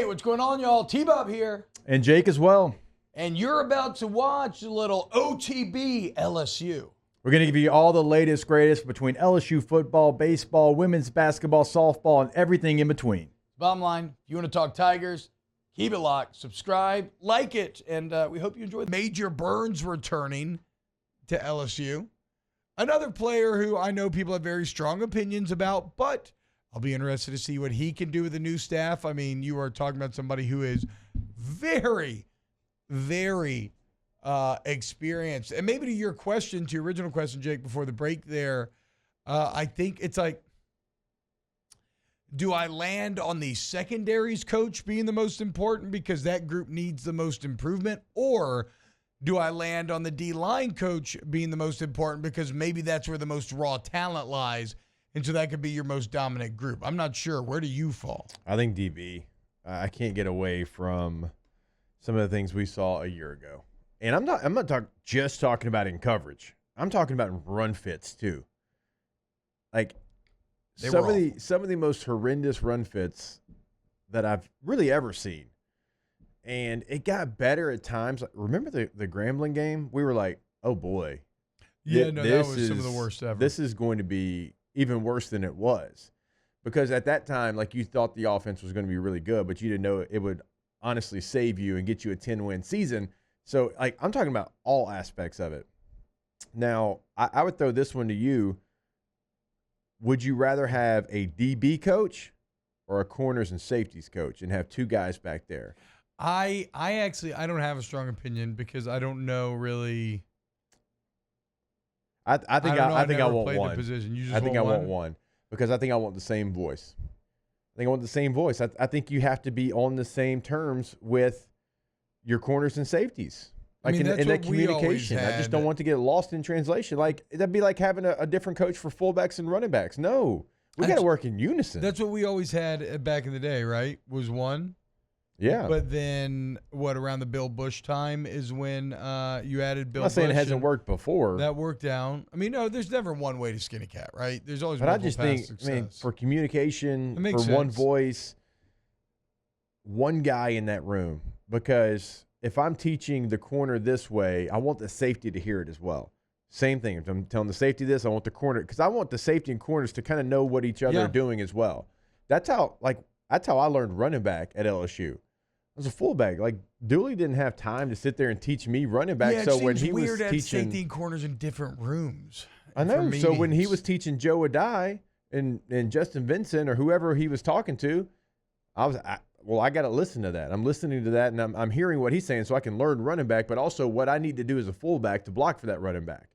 what's going on, y'all? T-Bob here. And Jake as well. And you're about to watch a little OTB LSU. We're going to give you all the latest, greatest between LSU football, baseball, women's basketball, softball, and everything in between. Bottom line, if you want to talk Tigers, keep it locked, subscribe, like it, and we hope you enjoy. Major Burns returning to LSU. Another player who I know people have very strong opinions about, but I'll be interested to see what he can do with the new staff. I mean, you are talking about somebody who is very, very experienced. And maybe to your question, to your original question, Jake, before the break there, I think it's like, do I land on the secondaries coach being the most important because that group needs the most improvement? Or do I land on the D-line coach being the most important because maybe that's where the most raw talent lies, and so that could be your most dominant group? I'm not sure. Where do you fall? I think DB. I can't get away from some of the things we saw a year ago. And I'm not just talking about in coverage. I'm talking about in run fits too. Like some of the most horrendous run fits that I've really ever seen. And it got better at times. Remember the Grambling game? We were like, oh boy. Yeah, no, that was some of the worst ever. This is going to be even worse than it was. Because at that time, like, you thought the offense was going to be really good, but you didn't know it would honestly save you and get you a 10-win season. So, like, I'm talking about all aspects of it. Now, I would throw this one to you. Would you rather have a DB coach or a corners and safeties coach and have two guys back there? I don't have a strong opinion because I don't know really. I think I want one. Position. You just I think I want want one because I think I want the same voice. I think I want the same voice. I think you have to be on the same terms with your corners and safeties. Like, I mean, in that communication. I just don't want to get lost in translation. Like, that'd be like having a different coach for fullbacks and running backs. No, we got to work in unison. That's what we always had back in the day, right? Was one. Yeah. But then around the Bill Bush time is when you added Bill Bush. I'm not saying it hasn't worked before. That worked down. I mean, no, there's never one way to skin a cat, right? There's always But I just think, success. for communication, for sense. one voice, one guy in that room. Because if I'm teaching the corner this way, I want the safety to hear it as well. Same thing. If I'm telling the safety this, I want the corner, because I want the safety and corners to kind of know what each other are doing as well. That's how I learned running back at LSU. I was a fullback. Like, Dooley didn't have time to sit there and teach me running back. Yeah, so when he was weird teaching safety and corners in different rooms. I know. So when he was teaching Joe Adai and Justin Vincent or whoever he was talking to, I got to listen to that. I'm listening to that, and I'm hearing what he's saying so I can learn running back, but also what I need to do as a fullback to block for that running back.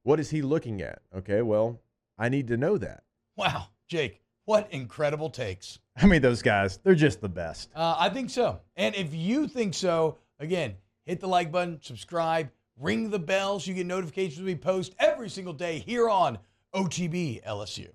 What is he looking at? Okay, well, I need to know that. Wow, Jake, what incredible takes. I mean, those guys, they're just the best. I think so. And if you think so, again, hit the like button, subscribe, ring the bell so you get notifications when we post every single day here on OTB LSU.